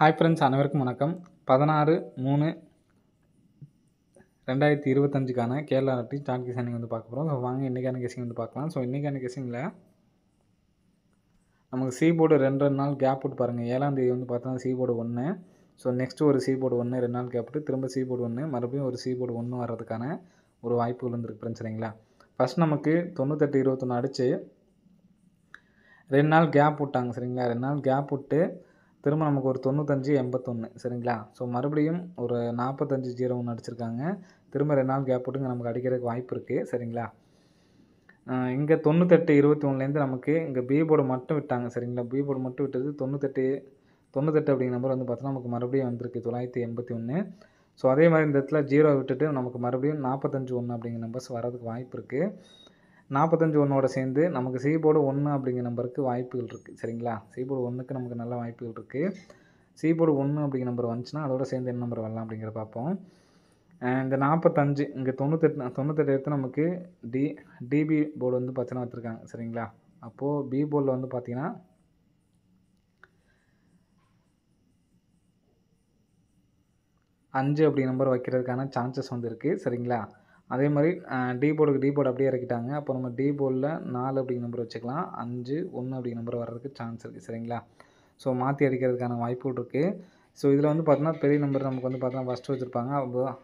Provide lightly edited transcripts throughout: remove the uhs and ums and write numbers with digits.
Hi friends, அனைவருக்கும் வணக்கம். 16/3/2025க்கான Kerala lottery start guessing வந்து பார்க்க போகிறோம். ஸோ வாங்க இன்றைக்கான கெஸிங் வந்து பார்க்கலாம். ஸோ இன்றைக்கான கெஸிங்கில் நமக்கு சி போர்டு 2 நாள் கேப் விட்டு பாருங்கள். 7ஆம் தேதி வந்து பார்த்தோன்னா சி போர்டு 1. ஸோ நெக்ஸ்ட்டு ஒரு சி போர்டு 1 2 நாள் கேப் விட்டு திரும்ப சி போர்டு 1 மறுபடியும் ஒரு சி போர்டு 1 வர்றதுக்கான ஒரு வாய்ப்புகள் வந்துருக்கு ஃப்ரெண்ட்ஸ். சரிங்களா? ஃபஸ்ட் நமக்கு 98-21 அடித்து 2 நாள் கேப் விட்டாங்க. சரிங்களா? 2 நாள் கேப் விட்டு திரும்ப நமக்கு ஒரு 95-81 சரிங்களா? ஸோ மறுபடியும் ஒரு 45-01 அடிச்சிருக்காங்க. திரும்ப 2 நாள் கேப் விட்டுங்க நமக்கு அடிக்கிறதுக்கு வாய்ப்பு இருக்குது. சரிங்களா? இங்கே 98-21லேருந்து நமக்கு இங்கே பி போர்டு மட்டும் விட்டாங்க. சரிங்களா? பி போர்டு மட்டும் விட்டது 98 அப்படிங்கிற நம்பர் வந்து பார்த்தோன்னா நமக்கு மறுபடியும் வந்திருக்கு 981. ஸோ அதே மாதிரி இந்த இடத்துல 0 விட்டுட்டு நமக்கு மறுபடியும் 45-1 அப்படிங்கிற நம்பர்ஸ் வரதுக்கு வாய்ப்பு இருக்குது. 45-1ஓட சேர்ந்து நமக்கு சி போர்டு 1 அப்படிங்கிற நம்பருக்கு வாய்ப்புகள் இருக்குது. சரிங்களா? சி போர்டு 1க்கு நமக்கு நல்ல வாய்ப்புகள் இருக்குது. சி போர்டு 1 அப்படிங்கிற நம்பர் வந்துச்சுன்னா அதோட சேர்ந்து என்ன நம்பர் வரலாம் அப்படிங்கிறத பார்ப்போம். இந்த 45 இங்கே 98 எடுத்து நமக்கு டிபி போர்டு வந்து பார்த்தீங்கன்னா வச்சுருக்காங்க. சரிங்களா? அப்போது பி போர்டில் வந்து பார்த்தீங்கன்னா 5 அப்படி நம்பர் வைக்கிறதுக்கான சான்சஸ் வந்து இருக்குது. சரிங்களா? அதே மாதிரி டி போர்டு அப்படியே இறக்கிட்டாங்க. அப்போ நம்ம டி போர்டில் 4 அப்படிங்கிற நம்பர் வச்சுக்கலாம். 5 1 அப்படிங்கிற நம்பர் வர்றதுக்கு சான்ஸ் இருக்குது. சரிங்களா? ஸோ மாற்றி அடிக்கிறதுக்கான வாய்ப்புகள் இருக்குது. ஸோ இதில் வந்து பார்த்தோன்னா பெரிய நம்பர் நமக்கு வந்து பார்த்தோன்னா ஃபஸ்ட்டு வச்சுருப்பாங்க.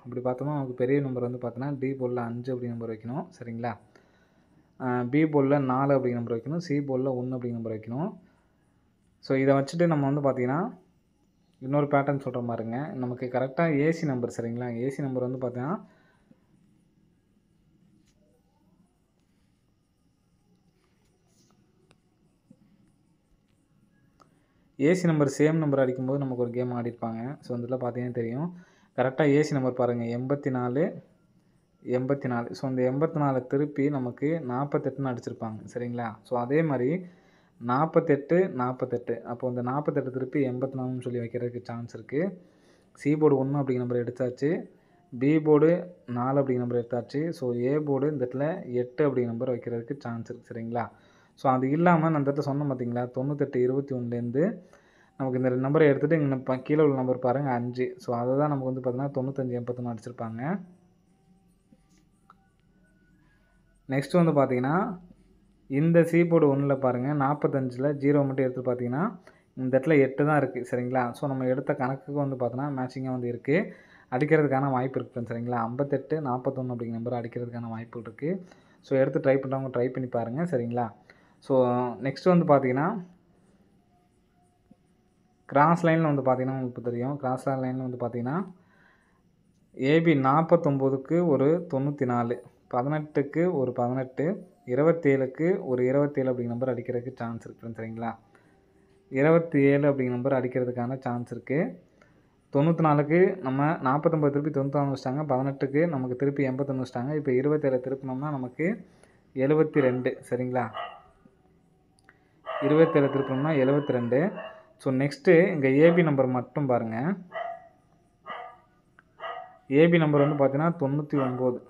அப்படி பார்த்தோம்னா நமக்கு பெரிய நம்பர் வந்து பார்த்தோன்னா டி போர்டில் 5 அப்படிங்கிற நம்பர் வைக்கணும். சரிங்களா? பி போர்டில் 4 அப்படிங்கிற நம்பர் வைக்கணும். சி போர்டில் 1 அப்படிங்கிற நம்பர் வைக்கணும். ஸோ இதை வச்சுட்டு நம்ம வந்து பார்த்திங்கன்னா இன்னொரு பேட்டர்ன் சொல்கிற மாதிரிங்க. நமக்கு கரெக்டாக ஏசி நம்பர். சரிங்களா? ஏசி நம்பர் வந்து பார்த்தீங்கன்னா ஏசி நம்பர் சேம் நம்பர் அடிக்கும்போது நமக்கு ஒரு கேம் ஆடிருப்பாங்க. ஸோ இதில் பார்த்தீங்கன்னா தெரியும். கரெக்டாக ஏசி நம்பர் பாருங்கள் 84. ஸோ இந்த 84 திருப்பி நமக்கு 48ன்னு அடிச்சிருப்பாங்க. சரிங்களா? ஸோ அதே மாதிரி 48. அப்போ இந்த 48 திருப்பி 84ன்னு சொல்லி வைக்கிறதுக்கு சான்ஸ் இருக்குது. சி போர்டு 1 அப்படிங்கிற நம்பர் எடுத்தாச்சு. பி போர்டு 4 அப்படிங்கிற நம்பர் எடுத்தாச்சு. ஸோ ஏ போர்டு இந்த இடத்துல 8 அப்படிங்கிற நம்பர் வைக்கிறதுக்கு சான்ஸ் இருக்குது. சரிங்களா? ஸோ அது இல்லாமல் நான் இந்த இடத்துல சொன்னேன் பார்த்தீங்களா 98-21லேருந்து நமக்கு இந்த நம்பரை எடுத்துகிட்டு இங்கே கீழே உள்ள நம்பர் பாருங்கள் 5. ஸோ அதை தான் நமக்கு வந்து பார்த்தீங்கன்னா 95-81 அடிச்சிருப்பாங்க. நெக்ஸ்ட் வந்து பார்த்தீங்கன்னா இந்த சி போர்டு 1ல் பாருங்கள் 45ல் 0 மட்டும் எடுத்து பார்த்தீங்கன்னா இந்த இடத்துல 8 தான் இருக்குது. சரிங்களா? ஸோ நம்ம எடுத்த கணக்குக்கு வந்து பார்த்தோன்னா மேட்சிங்காக வந்து இருக்குது. அடிக்கிறதுக்கான வாய்ப்பு இருக்குது. சரிங்களா? 58-41 அப்படிங்கிற நம்பர் அடிக்கிறதுக்கான வாய்ப்புகள் இருக்குது. ஸோ எடுத்து ட்ரை பண்ணுறவங்க ட்ரை பண்ணி பாருங்கள். சரிங்களா? ஸோ நெக்ஸ்ட் வந்து பார்த்தீங்கன்னா கிராஸ் லைனில் வந்து பார்த்தீங்கன்னா உங்களுக்கு தெரியும். கிராஸ் லைனில் வந்து பார்த்தீங்கன்னா ஏபி 49க்கு ஒரு 94, 18க்கு ஒரு 18, 27க்கு ஒரு 27 அப்படிங்கிற நம்பர் அடிக்கிறதுக்கு சான்ஸ் இருக்குது. சரிங்களா? 27 அப்படிங்கிற நம்பர் அடிக்கிறதுக்கான சான்ஸ் இருக்குது. 94க்கு நம்ம 49 திருப்பி 94 வச்சிட்டாங்க. 18க்கு நமக்கு திருப்பி 81 வச்சிட்டாங்க. இப்போ 27 திருப்பினோம்னா நமக்கு 72. சரிங்களா? 27 திருப்பினோம்னா 72. ஸோ நெக்ஸ்ட்டு இங்கே ஏபி நம்பர் மட்டும் பாருங்கள். ஏபி நம்பர் வந்து பார்த்தீங்கன்னா 99.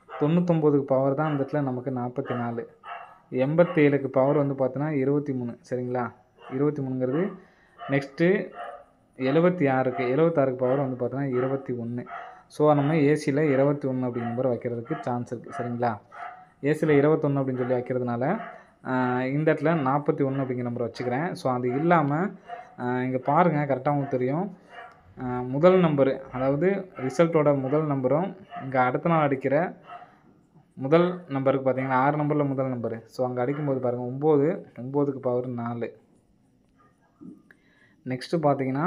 99க்கு பவர் தான் இந்த இடத்துல நமக்கு 44. 87க்கு பவர் வந்து பார்த்தீங்கன்னா 23. சரிங்களா? 23ங்கிறது நெக்ஸ்ட்டு 76க்கு பவர் வந்து பார்த்தீங்கன்னா 21. ஸோ நம்ம ஏசியில் 21 அப்படிங்கிற நம்பர் வைக்கிறதுக்கு சான்ஸ் இருக்குது. சரிங்களா? ஏசியில் 21 அப்படின்னு சொல்லி வைக்கிறதுனால இந்த இடத்துல 41 அப்படிங்கிற நம்பர் வச்சுக்கிறேன். ஸோ அது இல்லாமல் இங்கே பாருங்கள் கரெக்டாக உங்களுக்கு தெரியும். முதல் நம்பரு அதாவது ரிசல்ட்டோட முதல் நம்பரும் இங்கே அடுத்த நாள் அடிக்கிற முதல் நம்பருக்கு பார்த்தீங்கன்னா 6 நம்பரில் முதல் நம்பரு. ஸோ அங்கே அடிக்கும்போது பாருங்கள் 9க்கு பவர் 4. நெக்ஸ்ட்டு பார்த்தீங்கன்னா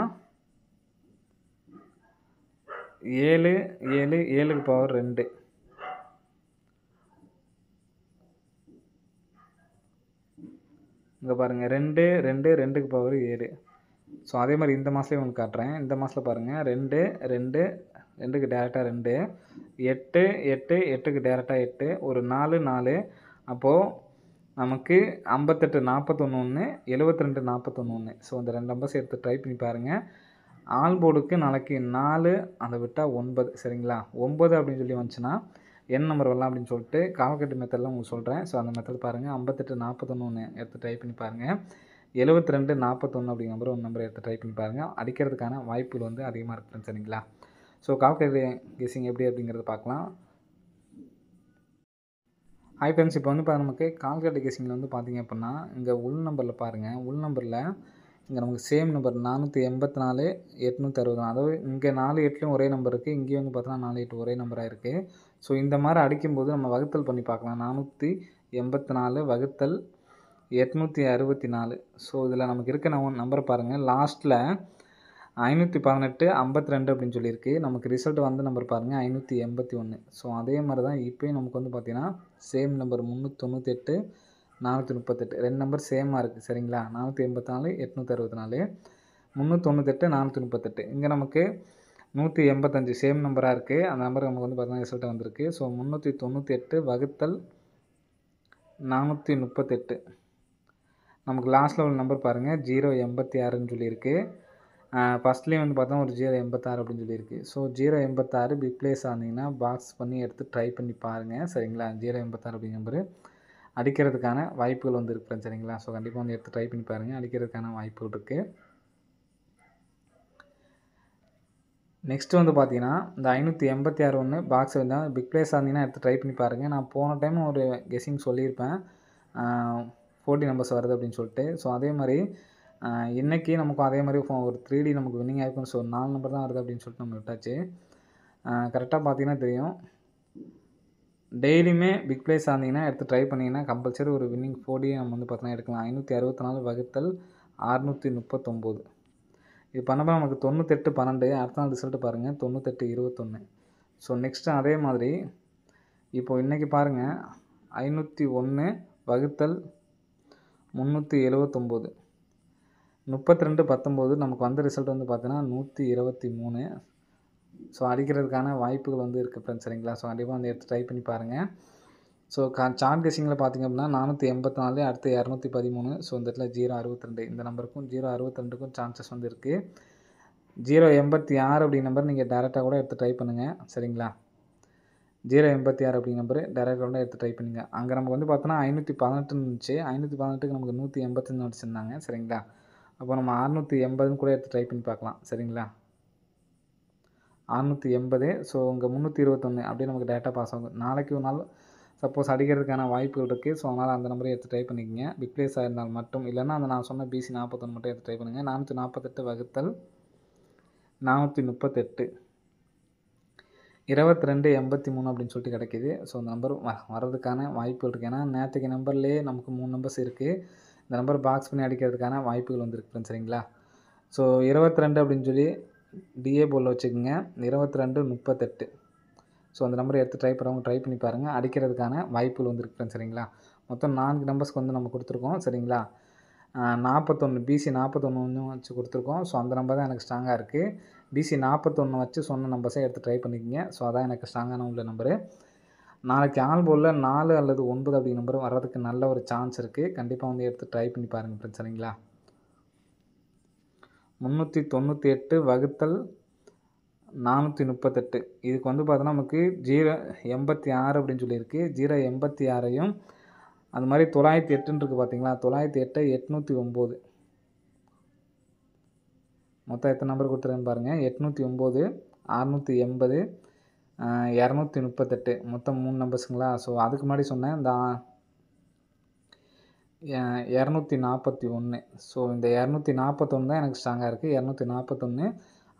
7க்கு பவர் 2. இங்கே பாருங்கள் 2க்கு பவர் 7. ஸோ அதே மாதிரி இந்த மாதத்துலேயும் உங்களுக்கு காட்டுறேன். இந்த மாதத்தில் பாருங்கள் 2க்கு டேரெக்டாக 2, 8க்கு டேரெக்டாக 8, ஒரு 4. அப்போது நமக்கு 58 41 72 41. ஸோ இந்த 2 நம்பர்ஸ் எடுத்து ட்ரை பண்ணி பாருங்கள். ஆல் போர்டுக்கு நாளைக்கு 4 அதை விட்டால் 9. சரிங்களா? 9 அப்படின்னு சொல்லி வந்துச்சுன்னா என்ன நம்பர் வரலாம் அப்படின்னு சொல்லிட்டு கால்குலேட் மெத்தடில் உங்களுக்கு சொல்கிறேன். ஸோ அந்த மெத்தட் பாருங்கள். 58 41 எடுத்து ட்ரை பண்ணி பாருங்கள். 72 41 அப்படிங்கிற நம்பர் ஒரு நம்பர் எடுத்து ட்ரை பண்ணி பாருங்கள். அடிக்கிறதுக்கான வாய்ப்புகள் வந்து அதிகமாக இருக்குது ஃப்ரெண்ட்ஸ். சரிங்களா? ஸோ கால்குலேட்டர் கெஸ்ஸிங் எப்படி அப்படிங்கிறத பார்க்கலாம். ஹாய் ஃப்ரெண்ட்ஸ், இப்போ வந்து நமக்கு கால்குலேட்டர் கெஸ்ஸிங்கில் வந்து பார்த்தீங்க அப்படின்னா, இங்கே உள் நம்பரில் பாருங்கள். உள் நம்பரில் இங்கே நமக்கு சேம் நம்பர் 484 864. அதாவது இங்கே 4 8லையும் ஒரே நம்பர் இருக்குது. இங்கேயும் வந்து பார்த்தோன்னா 4 8 ஒரே நம்பராக இருக்குது. ஸோ இந்த மாதிரி அடிக்கும்போது நம்ம வகுத்தல் பண்ணி பார்க்கலாம். 484 வகுத்தல் 864. ஸோ இதில் நமக்கு இருக்க நம்பரை பாருங்கள். லாஸ்ட்டில் 518 52 அப்படின்னு சொல்லியிருக்கு. நமக்கு ரிசல்ட் வந்த நம்பர் பாருங்கள் 581. ஸோ அதே மாதிரி தான் இப்போயும் நமக்கு வந்து பார்த்தீங்கன்னா சேம் நம்பர் 398 438 2 நம்பர் சேமாக இருக்குது. சரிங்களா? 484 864 398 438. இங்கே நமக்கு 185 சேம் நம்பராக இருக்குது. அந்த நம்பர் நமக்கு வந்து பார்த்தீங்கன்னா ரிசல்ட் வந்திருக்கு. ஸோ 398 வகுத்தல் 438. நமக்கு லாஸ்ட்டில் உள்ள நம்பர் பாருங்கள் 086ன்னு சொல்லியிருக்கு. ஃபஸ்ட்லேயும் வந்து பார்த்தா ஒரு 086 அப்படின்னு சொல்லியிருக்கு. ஸோ 086 பிக் பிளேஸ் ஆனீங்கன்னா பாக்ஸ் பண்ணி எடுத்து ட்ரை பண்ணி பாருங்கள். சரிங்களா? 086 அப்படிங்கிற நம்பரு அடிக்கிறதுக்கான வாய்ப்புகள் வந்து இருக்குது. சரிங்களா? ஸோ கண்டிப்பாக வந்து எடுத்து ட்ரை பண்ணி பாருங்கள். அடிக்கிறதுக்கான வாய்ப்புகள் இருக்குது. நெக்ஸ்ட்டு வந்து பார்த்தீங்கன்னா இந்த 586 ஒன்று பாக்ஸ் வந்து பிக் பிளேஸ் ஆனீங்கன்னா எடுத்து ட்ரை பண்ணி பாருங்கள். நான் போன டைம் ஒரு கெஸ்ஸிங் சொல்லியிருப்பேன் 40 நம்பர்ஸ் வருது அப்படின்னு சொல்லிட்டு. ஸோ அதே மாதிரி இன்றைக்கி நமக்கும் அதே மாதிரி ஒரு 3D நமக்கு வின்னிங் ஆகிருக்கும். ஸோ 4 நம்பர் தான் வருது அப்படின்னு சொல்லிட்டு நம்ம விட்டாச்சு. கரெக்டாக பார்த்தீங்கன்னா தெரியும். டெய்லியுமே பிக் பிளேஸ் ஆனீங்கன்னா எடுத்து ட்ரை பண்ணிங்கன்னா கம்பல்சரி ஒரு வின்னிங் 4D நம்ம வந்து பார்த்தோன்னா எடுக்கலாம். 564 வகுத்தல் 639. இது பண்ணப்போ நமக்கு 98 12. அடுத்த நாள் ரிசல்ட்டு பாருங்கள் 98 21. ஸோ நெக்ஸ்ட்டு அதே மாதிரி இப்போது இன்றைக்கி பாருங்கள் 501 வகுத்தல் 379 32 19. நமக்கு வந்த ரிசல்ட் வந்து பார்த்தீங்கன்னா 123. ஸோ அடிக்கிறதுக்கான வாய்ப்புகள் வந்து இருக்குது ஃப்ரெண்ட்ஸ். சரிங்களா? ஸோ கண்டிப்பாக வந்து எடுத்து ட்ரை பண்ணி பாருங்கள். ஸோ சார்ட் கெஸ்ஸிங்கில் பார்த்திங்க அப்படின்னா 484 அடுத்து 213. ஸோ இந்த இடத்துல 062 இந்த நம்பருக்கும் 062க்கும் சான்சஸ் வந்து இருக்குது. 086 அப்படிங்கிற நம்பர் நீங்கள் டேரெக்டாக கூட எடுத்து ட்ரை பண்ணுங்கள். சரிங்களா? 086 அப்படிங்கிற நம்பரு டேரெக்டாக கூட எடுத்து ட்ரை பண்ணுங்க. அங்கே நமக்கு வந்து பார்த்தோன்னா 518 இருந்துச்சு. 518க்கு நமக்கு 185 அடிச்சிருந்தாங்க. சரிங்களா? அப்போ நம்ம 680ன்னு கூட எடுத்து ட்ரை பண்ணி பார்க்கலாம். சரிங்களா? 680. ஸோ இங்கே 321 அப்படியே நமக்கு டேட்டா பாஸ் ஆகும். நாளைக்கு ஒரு நாள் சப்போஸ் அடிக்கிறதுக்கான வாய்ப்புகள் இருக்குது. ஸோ அதனால் அந்த நம்பரை எடுத்து ட்ரை பண்ணிக்கங்க. பிக் பிளேஸ் ஆயிருந்தால் மட்டும். இல்லைன்னா அந்த நான் சொன்ன BC 41 மட்டும் எடுத்து ட்ரை பண்ணுங்கள். 448 வகுத்தல் 438 22 83 அப்படின்னு சொல்லிட்டு கிடைக்கிது. ஸோ அந்த நம்பர் வர்றதுக்கான வாய்ப்புகள் இருக்குது. ஏன்னா நேற்றுக்கு நம்பர்லேயே நமக்கு 3 நம்பர்ஸ் இருக்குது. இந்த நம்பர் பாக்ஸ் பண்ணி அடிக்கிறதுக்கான வாய்ப்புகள் வந்துருக்கு. சரிங்களா? ஸோ 22 அப்படின்னு சொல்லி DA போர்டில் வச்சுக்கோங்க. 22 38. ஸோ அந்த நம்பரை எடுத்து ட்ரை பண்ணுறவங்க ட்ரை பண்ணி பாருங்கள். அடிக்கிறதுக்கான வாய்ப்புகள் வந்துருக்கு. சரிங்களா? மொத்தம் 4 நம்பர்ஸ்க்கு வந்து நம்ம கொடுத்துருக்கோம். சரிங்களா? 41 BC 41 வச்சு கொடுத்துருக்கோம். ஸோ அந்த நம்பர் தான் எனக்கு ஸ்ட்ராங்காக இருக்குது. BC 41 வச்சு சொன்ன நம்பர்ஸை எடுத்து ட்ரை பண்ணிக்கோங்க. ஸோ அதான் எனக்கு ஸ்ட்ராங்கான உள்ள நம்பரு. நாளைக்கு ஆல் போர்டில் 4 அல்லது 9 அப்படிங்கிற நம்பர் வர்றதுக்கு நல்ல ஒரு சான்ஸ் இருக்குது. கண்டிப்பாக வந்து எடுத்து ட்ரை பண்ணி பாருங்கள் ஃப்ரெண்ட்ஸ். சரிங்களா? 398 வகுத்தல் 438. இதுக்கு வந்து பார்த்தோன்னா நமக்கு 086 அப்படின்னு சொல்லியிருக்கு. 086ஐயும் அது மாதிரி 908ன்னு இருக்குது பார்த்தீங்களா? 908 809. மொத்தம் எத்தனை நம்பர் கொடுத்துருக்கேன்னு பாருங்கள். 809 680 238 மொத்தம் 3 நம்பர்ஸுங்களா? ஸோ அதுக்கு முன்னாடி சொன்னேன் இந்த 241. ஸோ இந்த 241 தான் எனக்கு ஸ்ட்ராங்காக இருக்குது. 241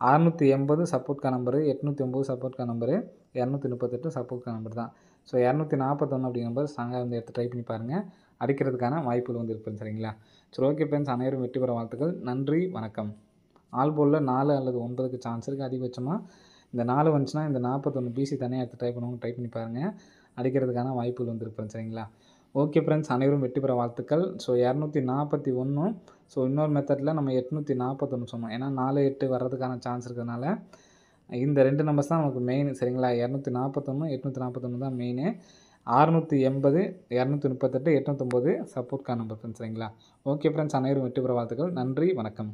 680 சப்போர்ட்கான நம்பரு, 809 சப்போர்ட்கான நம்பரு, 238 சப்போர்ட்கான நம்பர் தான். ஸோ 241 அப்படிங்கிற நம்பர் ஸ்ட்ராங்காக வந்து எடுத்து ட்ரை பண்ணி பாருங்கள். அடிக்கிறதுக்கான வாய்ப்புகள் வந்து இருக்குது. சரிங்களா? சரி, ஓகே ஃப்ரெண்ட்ஸ், அனைவரும் வெற்றி பெற வாழ்த்துக்கள். நன்றி, வணக்கம். ஆல் போர்டில் 4 அல்லது 9க்கு சான்ஸ் இருக்குது. அதிகபட்சமாக இந்த 4 வந்துச்சுன்னா இந்த 41 BC தனியாக எடுத்து ட்ரை பண்ணுவாங்க. ட்ரை பண்ணி பாருங்கள். அடிக்கிறதுக்கான வாய்ப்புகள் வந்து இருக்குது. சரிங்களா? ஓகே ஃப்ரெண்ட்ஸ், அனைவரும் வெற்றி பெற வாழ்த்துக்கள். ஸோ 241. ஸோ இன்னொரு மெத்தடில் நம்ம 841 சொன்னோம். ஏன்னா 4 8 வர்றதுக்கான சான்ஸ் இருக்கிறதுனால இந்த 2 நம்பர்ஸ் தான் நமக்கு மெயின். சரிங்களா? 241 841 தான் மெயின். 680 238 809 சப்போர்ட்கான நம்பர் ஃப்ரெண்ட்ஸ். சரிங்களா? ஓகே ஃப்ரெண்ட்ஸ், அனைவரும் வெற்றி பெற வாழ்த்துக்கள். நன்றி, வணக்கம்.